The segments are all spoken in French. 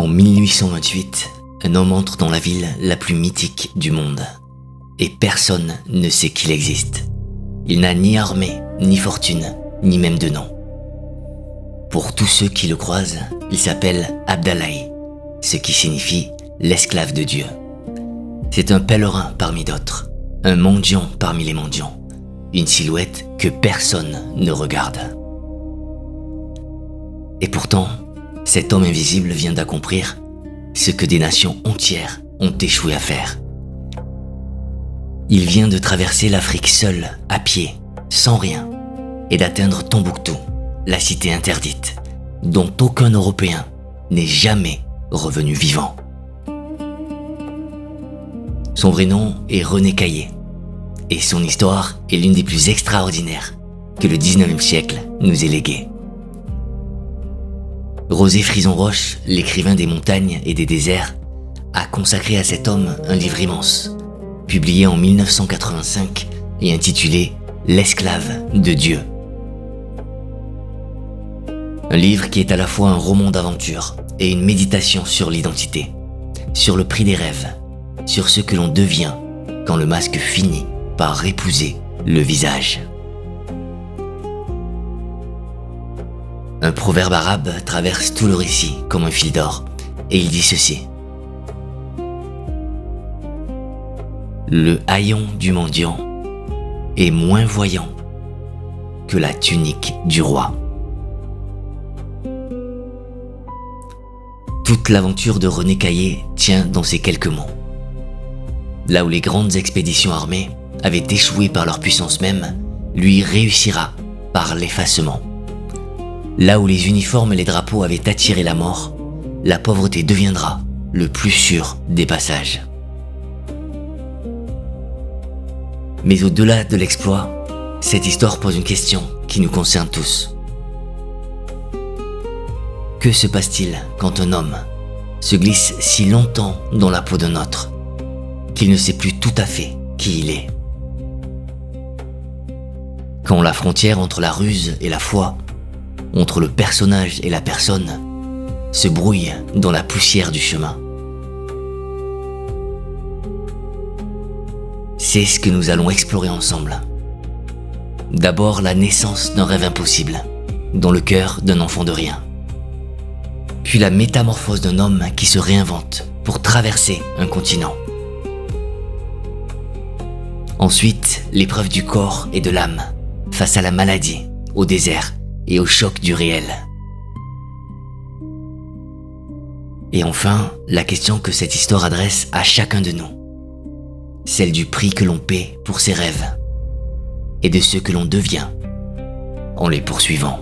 En 1828, un homme entre dans la ville la plus mythique du monde. Et personne ne sait qu'il existe. Il n'a ni armée, ni fortune, ni même de nom. Pour tous ceux qui le croisent, il s'appelle Abdallahi, ce qui signifie l'esclave de Dieu. C'est un pèlerin parmi d'autres, un mendiant parmi les mendiants, une silhouette que personne ne regarde. Et pourtant, cet homme invisible vient d'accomplir ce que des nations entières ont échoué à faire. Il vient de traverser l'Afrique seul, à pied, sans rien, et d'atteindre Tombouctou, la cité interdite, dont aucun Européen n'est jamais revenu vivant. Son vrai nom est René Caillé, et son histoire est l'une des plus extraordinaires que le 19e siècle nous ait léguées. Rosé Frison-Roche, l'écrivain des montagnes et des déserts, a consacré à cet homme un livre immense, publié en 1985 et intitulé « L'esclave de Dieu ». Un livre qui est à la fois un roman d'aventure et une méditation sur l'identité, sur le prix des rêves, sur ce que l'on devient quand le masque finit par épouser le visage. Un proverbe arabe traverse tout le récit comme un fil d'or, et il dit ceci. Le haillon du mendiant est moins voyant que la tunique du roi. Toute l'aventure de René Caillé tient dans ces quelques mots. Là où les grandes expéditions armées avaient échoué par leur puissance même, lui réussira par l'effacement. Là où les uniformes et les drapeaux avaient attiré la mort, la pauvreté deviendra le plus sûr des passages. Mais au-delà de l'exploit, cette histoire pose une question qui nous concerne tous. Que se passe-t-il quand un homme se glisse si longtemps dans la peau d'un autre qu'il ne sait plus tout à fait qui il est? Quand la frontière entre la ruse et la foi, entre le personnage et la personne, se brouille dans la poussière du chemin. C'est ce que nous allons explorer ensemble. D'abord la naissance d'un rêve impossible, dans le cœur d'un enfant de rien. Puis la métamorphose d'un homme qui se réinvente pour traverser un continent. Ensuite, l'épreuve du corps et de l'âme, face à la maladie, au désert et au choc du réel. Et enfin, la question que cette histoire adresse à chacun de nous. Celle du prix que l'on paie pour ses rêves et de ce que l'on devient en les poursuivant.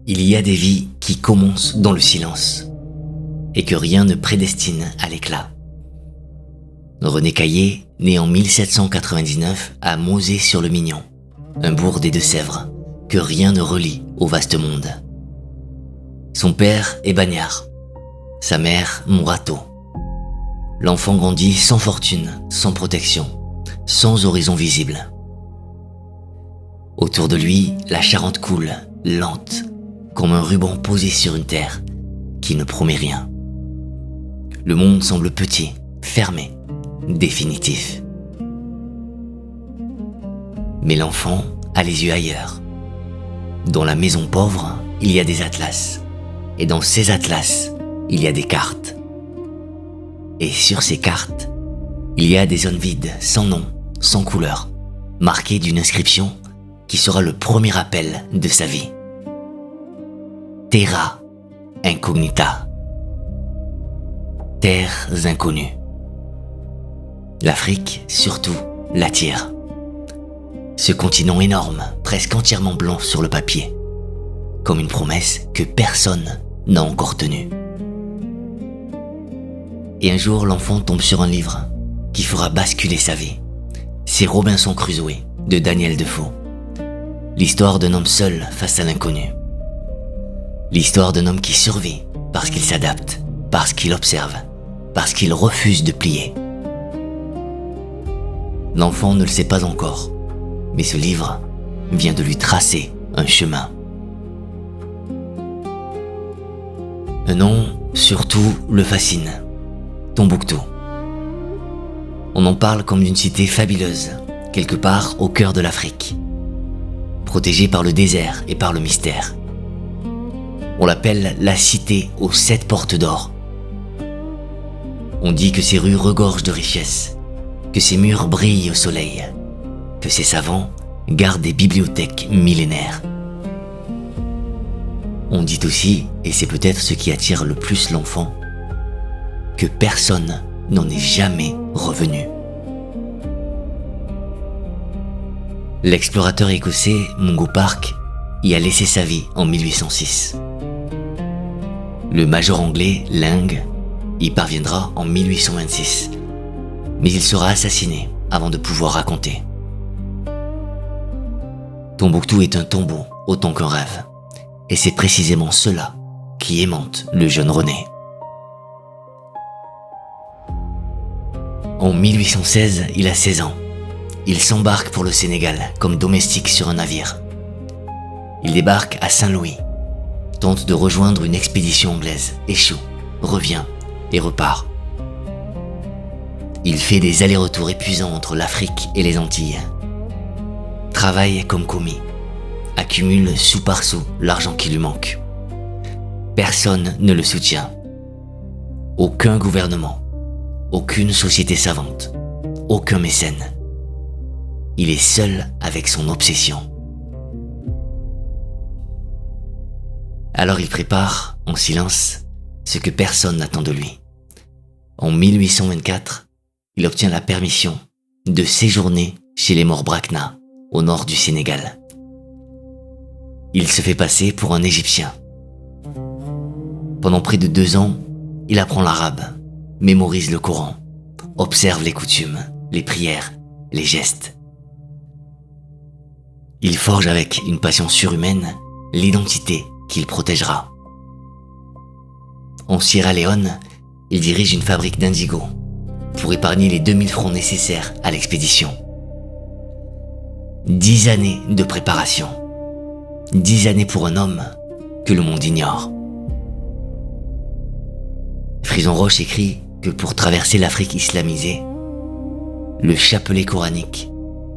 Il y a des vies qui commencent dans le silence et que rien ne prédestine à l'éclat. René Caillé, né en 1799 à Mauzé-sur-le-Mignon, un bourg des Deux-Sèvres que rien ne relie au vaste monde. Son père est bagnard, sa mère Mourato. L'enfant grandit sans fortune, sans protection, sans horizon visible. Autour de lui, la Charente coule, lente, comme un ruban posé sur une terre qui ne promet rien. Le monde semble petit, fermé, définitif. Mais l'enfant a les yeux ailleurs. Dans la maison pauvre, il y a des atlas. Et dans ces atlas, il y a des cartes. Et sur ces cartes, il y a des zones vides, sans nom, sans couleur, marquées d'une inscription qui sera le premier appel de sa vie. Terra incognita. Terres inconnues. L'Afrique, surtout, l'attire. Ce continent énorme, presque entièrement blanc sur le papier, comme une promesse que personne n'a encore tenue. Et un jour, l'enfant tombe sur un livre qui fera basculer sa vie. C'est Robinson Crusoe de Daniel Defoe. L'histoire d'un homme seul face à l'inconnu. L'histoire d'un homme qui survit parce qu'il s'adapte, parce qu'il observe, parce qu'il refuse de plier. L'enfant ne le sait pas encore, mais ce livre vient de lui tracer un chemin. Un nom, surtout, le fascine. Tombouctou. On en parle comme d'une cité fabuleuse, quelque part au cœur de l'Afrique, protégée par le désert et par le mystère. On l'appelle la cité aux 7 portes d'or. On dit que ses rues regorgent de richesses, que ses murs brillent au soleil, que ses savants gardent des bibliothèques millénaires. On dit aussi, et c'est peut-être ce qui attire le plus l'enfant, que personne n'en est jamais revenu. L'explorateur écossais Mungo Park y a laissé sa vie en 1806. Le major anglais Lang y parviendra en 1826, mais il sera assassiné avant de pouvoir raconter. Tombouctou est un tombeau autant qu'un rêve, et c'est précisément cela qui aimante le jeune René. En 1816, il a 16 ans. Il s'embarque pour le Sénégal comme domestique sur un navire. Il débarque à Saint-Louis, tente de rejoindre une expédition anglaise, échoue, revient et repart. Il fait des allers-retours épuisants entre l'Afrique et les Antilles. Travaille comme commis, accumule sou par sou l'argent qui lui manque. Personne ne le soutient. Aucun gouvernement, aucune société savante, aucun mécène. Il est seul avec son obsession. Alors il prépare, en silence, ce que personne n'attend de lui. En 1824, il obtient la permission de séjourner chez les Morbrakna, au nord du Sénégal. Il se fait passer pour un Égyptien. Pendant près de 2 ans, il apprend l'arabe, mémorise le Coran, observe les coutumes, les prières, les gestes. Il forge avec une passion surhumaine l'identité qu'il protégera. En Sierra Leone, il dirige une fabrique d'indigo pour épargner les 2000 francs nécessaires à l'expédition. 10 années de préparation. 10 années pour un homme que le monde ignore. Frison Roche écrit que pour traverser l'Afrique islamisée, le chapelet coranique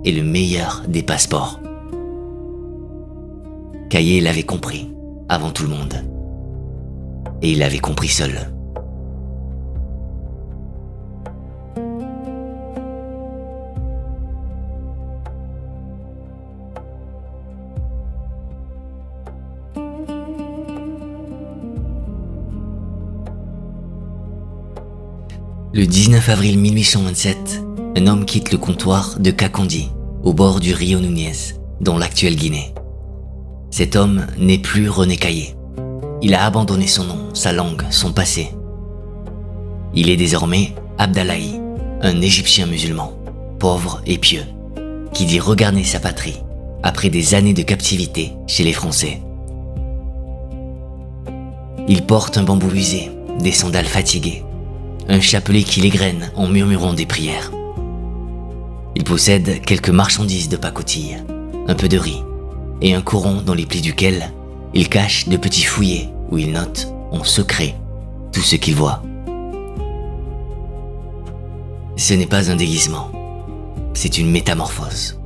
est le meilleur des passeports. Caillé l'avait compris avant tout le monde. Et il l'avait compris seul. Le 19 avril 1827, un homme quitte le comptoir de Kakandi, au bord du Rio Nunez, dans l'actuelle Guinée. Cet homme n'est plus René Caillé. Il a abandonné son nom, sa langue, son passé. Il est désormais Abdallahi, un Égyptien musulman, pauvre et pieux, qui dit regagner sa patrie après des années de captivité chez les Français. Il porte un bambou usé, des sandales fatiguées, un chapelet qui l'égrène en murmurant des prières. Il possède quelques marchandises de pacotille, un peu de riz, et un coron dans les plis duquel il cache de petits fouillets où il note en secret tout ce qu'il voit. Ce n'est pas un déguisement, c'est une métamorphose.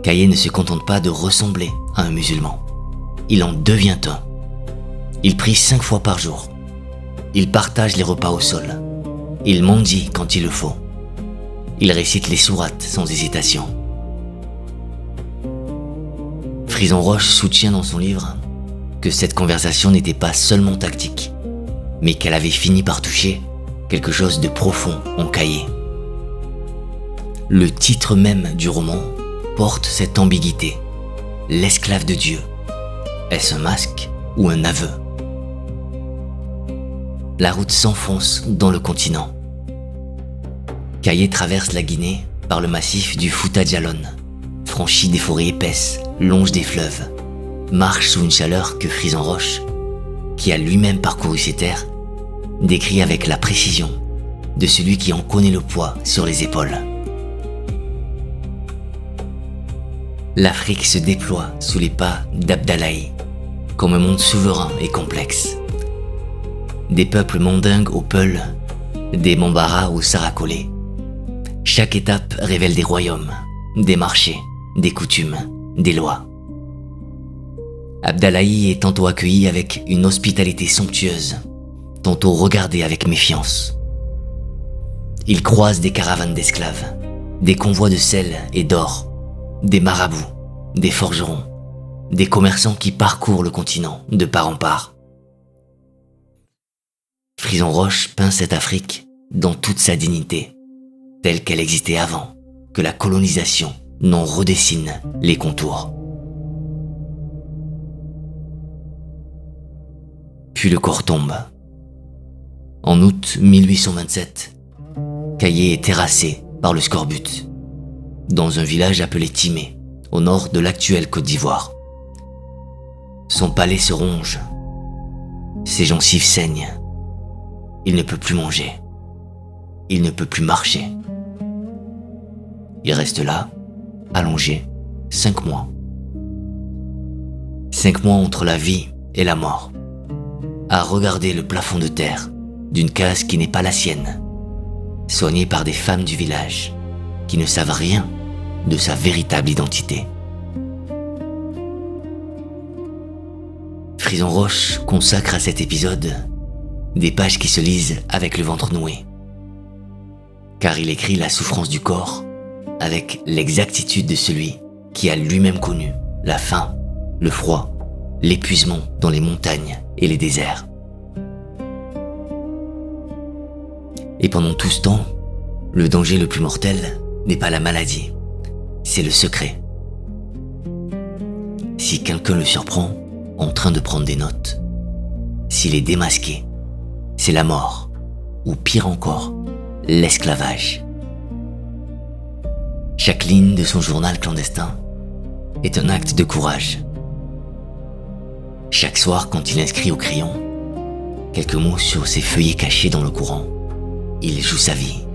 Caillé ne se contente pas de ressembler à un musulman, il en devient un. Il prie 5 fois par jour, il partage les repas au sol, il mendie quand il le faut, il récite les sourates sans hésitation. Frison Roche soutient dans son livre que cette conversation n'était pas seulement tactique, mais qu'elle avait fini par toucher quelque chose de profond en Caillé. Le titre même du roman porte cette ambiguïté. L'esclave de Dieu. Est-ce un masque ou un aveu? La route s'enfonce dans le continent. Caillé traverse la Guinée par le massif du Fouta Djallon, franchit des forêts épaisses, longe des fleuves, marche sous une chaleur que Frison Roche, qui a lui-même parcouru ces terres, décrit avec la précision de celui qui en connaît le poids sur les épaules. L'Afrique se déploie sous les pas d'Abdallahi, comme un monde souverain et complexe. Des peuples mandingues aux Peuls, des Bambara aux Saracolais. Chaque étape révèle des royaumes, des marchés, des coutumes, des lois. Abdallahi est tantôt accueilli avec une hospitalité somptueuse, tantôt regardé avec méfiance. Il croise des caravanes d'esclaves, des convois de sel et d'or, des marabouts, des forgerons, des commerçants qui parcourent le continent de part en part. Frison Roche peint cette Afrique dans toute sa dignité, telle qu'elle existait avant que la colonisation n'en redessine les contours. Puis le corps tombe. En août 1827, Kaye est terrassé par le scorbut, dans un village appelé Timé, au nord de l'actuelle Côte d'Ivoire. Son palais se ronge, ses gencives saignent, il ne peut plus manger, il ne peut plus marcher. Il reste là, allongé, 5 mois. 5 mois entre la vie et la mort, à regarder le plafond de terre d'une case qui n'est pas la sienne, soigné par des femmes du village qui ne savent rien de sa véritable identité. Frison Roche consacre à cet épisode des pages qui se lisent avec le ventre noué, car il écrit la souffrance du corps avec l'exactitude de celui qui a lui-même connu la faim, le froid, l'épuisement dans les montagnes et les déserts. Et pendant tout ce temps, le danger le plus mortel n'est pas la maladie, c'est le secret. Si quelqu'un le surprend en train de prendre des notes, s'il est démasqué, c'est la mort, ou pire encore, l'esclavage. Chaque ligne de son journal clandestin est un acte de courage. Chaque soir, quand il inscrit au crayon quelques mots sur ses feuillets cachés dans le courant, il joue sa vie.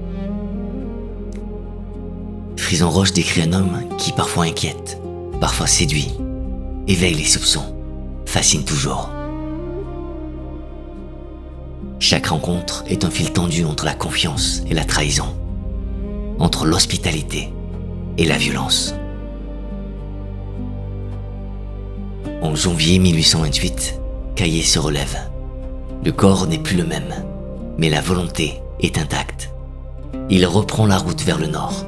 Frison Roche décrit un homme qui parfois inquiète, parfois séduit, éveille les soupçons, fascine toujours. Chaque rencontre est un fil tendu entre la confiance et la trahison, entre l'hospitalité et la violence. En janvier 1828, Kaye se relève. Le corps n'est plus le même, mais la volonté est intacte. Il reprend la route vers le nord,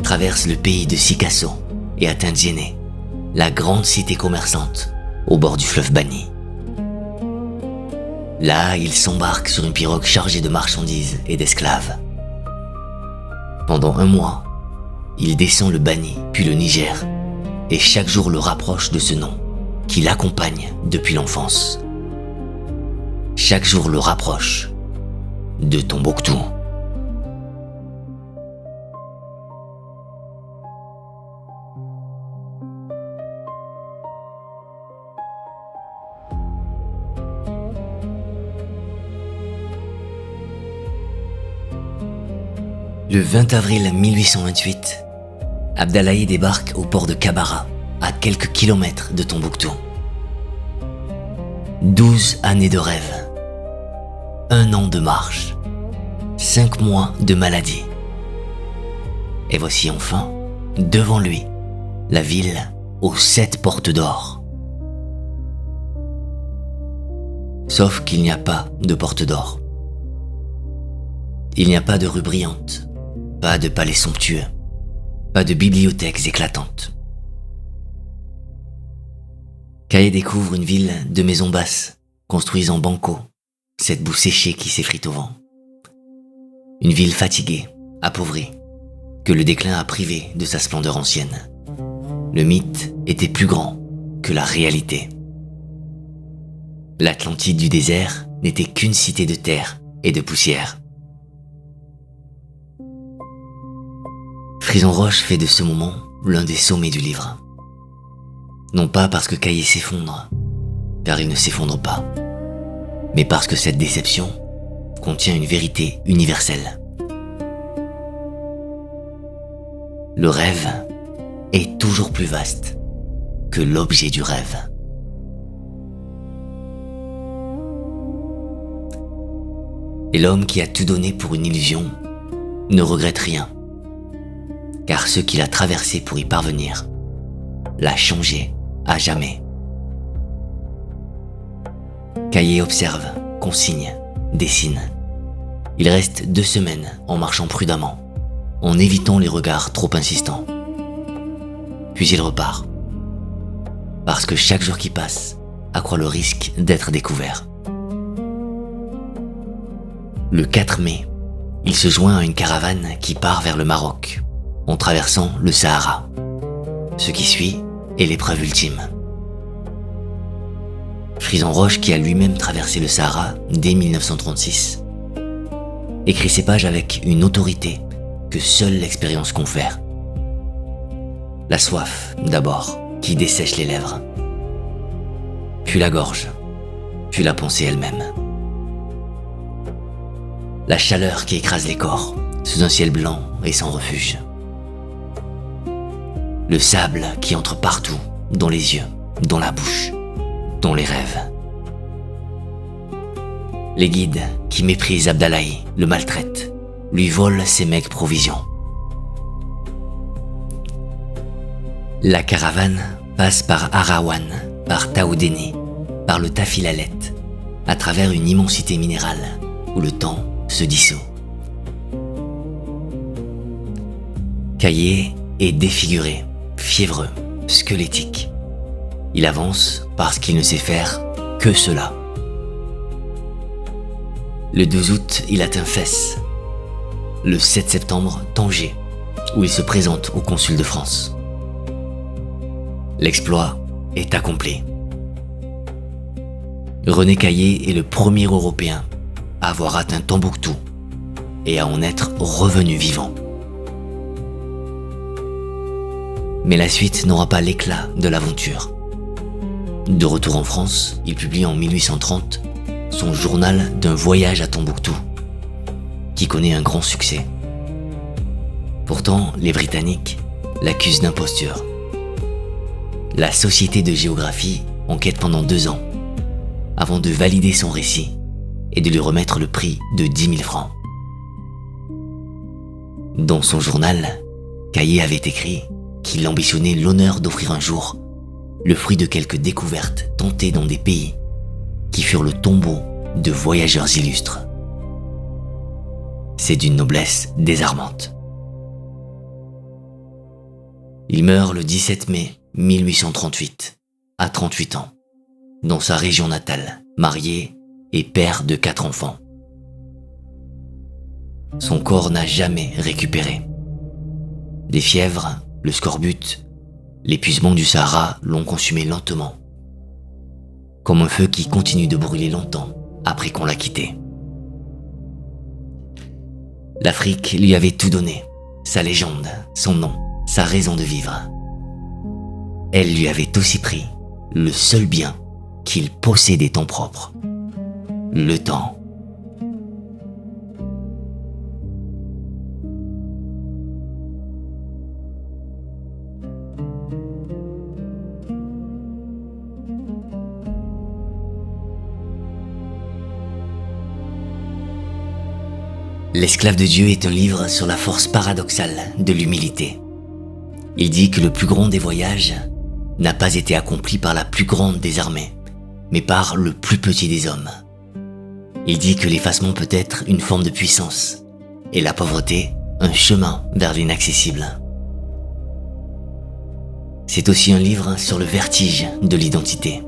traverse le pays de Sikasso et atteint Djenné, la grande cité commerçante au bord du fleuve Bani. Là, il s'embarque sur une pirogue chargée de marchandises et d'esclaves. Pendant 1 mois, il descend le Bani puis le Niger, et chaque jour le rapproche de ce nom qui l'accompagne depuis l'enfance. Chaque jour le rapproche de Tombouctou. Le 20 avril 1828, Abdallahi débarque au port de Kabara, à quelques kilomètres de Tombouctou. 12 années de rêve, 1 an de marche, 5 mois de maladie. Et voici enfin, devant lui, la ville aux 7 portes d'or. Sauf qu'il n'y a pas de porte d'or. Il n'y a pas de rue brillante, pas de palais somptueux, pas de bibliothèques éclatantes. Kaye découvre une ville de maisons basses, construites en banco, cette boue séchée qui s'effrite au vent. Une ville fatiguée, appauvrie, que le déclin a privée de sa splendeur ancienne. Le mythe était plus grand que la réalité. L'Atlantide du désert n'était qu'une cité de terre et de poussière. Frison Roche fait de ce moment l'un des sommets du livre. Non pas parce que Kaye s'effondre, car il ne s'effondre pas, mais parce que cette déception contient une vérité universelle. Le rêve est toujours plus vaste que l'objet du rêve. Et l'homme qui a tout donné pour une illusion ne regrette rien, car ce qu'il a traversé pour y parvenir l'a changé à jamais. Caillé observe, consigne, dessine. Il reste 2 semaines en marchant prudemment, en évitant les regards trop insistants. Puis il repart, parce que chaque jour qui passe accroît le risque d'être découvert. Le 4 mai, il se joint à une caravane qui part vers le Maroc, en traversant le Sahara. Ce qui suit est l'épreuve ultime. Frison Roche, qui a lui-même traversé le Sahara dès 1936, écrit ces pages avec une autorité que seule l'expérience confère. La soif, d'abord, qui dessèche les lèvres, puis la gorge, puis la pensée elle-même. La chaleur qui écrase les corps, sous un ciel blanc et sans refuge. Le sable qui entre partout, dans les yeux, dans la bouche, dans les rêves. Les guides qui méprisent Abdallahi, le maltraitent, lui volent ses maigres provisions. La caravane passe par Arawan, par Taoudeni, par le Tafilalet, à travers une immensité minérale où le temps se dissout. Caillé est défiguré, fiévreux, squelettique. Il avance parce qu'il ne sait faire que cela. Le 12 août, il atteint Fès. Le 7 septembre, Tanger, où il se présente au consul de France. L'exploit est accompli. René Caillé est le premier Européen à avoir atteint Tombouctou et à en être revenu vivant. Mais la suite n'aura pas l'éclat de l'aventure. De retour en France, il publie en 1830 son journal d'un voyage à Tombouctou, qui connaît un grand succès. Pourtant, les Britanniques l'accusent d'imposture. La Société de géographie enquête pendant 2 ans, avant de valider son récit et de lui remettre le prix de 10 000 francs. Dans son journal, Caillé avait écrit qu'il ambitionnait l'honneur d'offrir un jour le fruit de quelques découvertes tentées dans des pays qui furent le tombeau de voyageurs illustres. C'est d'une noblesse désarmante. Il meurt le 17 mai 1838, à 38 ans, dans sa région natale, marié et père de 4 enfants. Son corps n'a jamais récupéré. Des fièvres, le scorbut, l'épuisement du Sahara l'ont consumé lentement, comme un feu qui continue de brûler longtemps après qu'on l'a quitté. L'Afrique lui avait tout donné, sa légende, son nom, sa raison de vivre. Elle lui avait aussi pris le seul bien qu'il possédait en propre, le temps. L'Esclave de Dieu est un livre sur la force paradoxale de l'humilité. Il dit que le plus grand des voyages n'a pas été accompli par la plus grande des armées, mais par le plus petit des hommes. Il dit que l'effacement peut être une forme de puissance, et la pauvreté un chemin vers l'inaccessible. C'est aussi un livre sur le vertige de l'identité.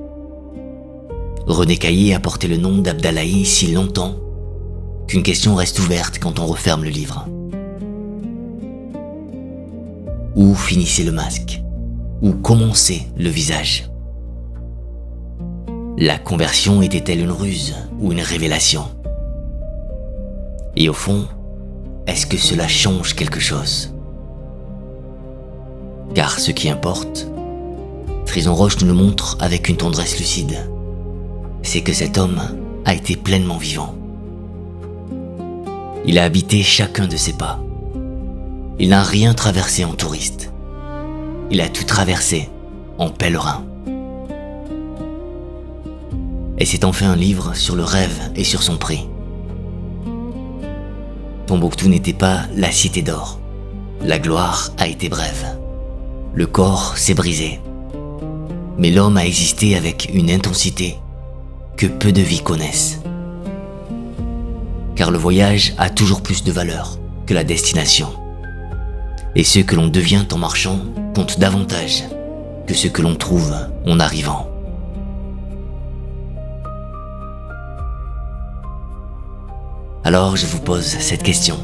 René Caillé a porté le nom d'Abdallahi si longtemps qu'une question reste ouverte quand on referme le livre. Où finissait le masque? Où commençait le visage? La conversion était-elle une ruse ou une révélation? Et au fond, est-ce que cela change quelque chose? Car ce qui importe, Frison Roche nous le montre avec une tendresse lucide, c'est que cet homme a été pleinement vivant. Il a habité chacun de ses pas. Il n'a rien traversé en touriste. Il a tout traversé en pèlerin. Et c'est enfin un livre sur le rêve et sur son prix. Tombouctou n'était pas la cité d'or. La gloire a été brève. Le corps s'est brisé. Mais l'homme a existé avec une intensité que peu de vies connaissent. Car le voyage a toujours plus de valeur que la destination. Et ce que l'on devient en marchant compte davantage que ce que l'on trouve en arrivant. Alors je vous pose cette question,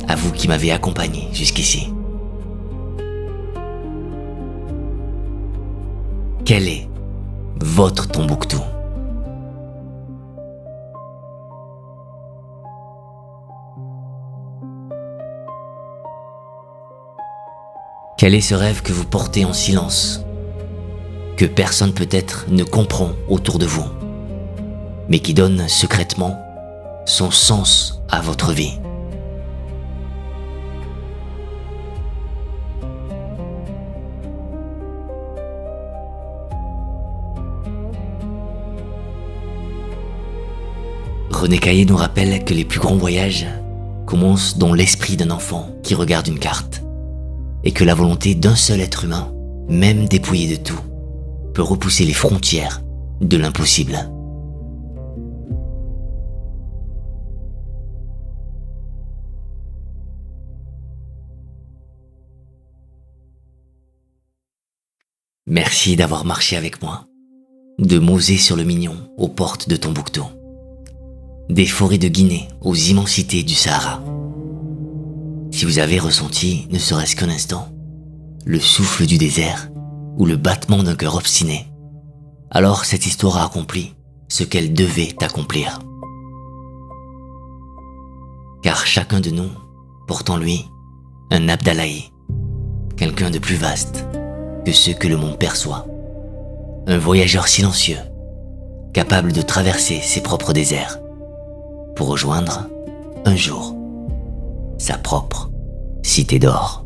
à vous qui m'avez accompagné jusqu'ici. Quel est votre Tombouctou ? Quel est ce rêve que vous portez en silence, que personne peut-être ne comprend autour de vous, mais qui donne secrètement son sens à votre vie ? René Caillé nous rappelle que les plus grands voyages commencent dans l'esprit d'un enfant qui regarde une carte, et que la volonté d'un seul être humain, même dépouillé de tout, peut repousser les frontières de l'impossible. Merci d'avoir marché avec moi, de Mosée-sur-le-Mignon aux portes de Tombouctou, des forêts de Guinée aux immensités du Sahara. Si vous avez ressenti, ne serait-ce qu'un instant, le souffle du désert ou le battement d'un cœur obstiné, alors cette histoire a accompli ce qu'elle devait accomplir. Car chacun de nous porte en lui un Abdallahi, quelqu'un de plus vaste que ce que le monde perçoit, un voyageur silencieux, capable de traverser ses propres déserts, pour rejoindre, un jour, sa propre cité d'or.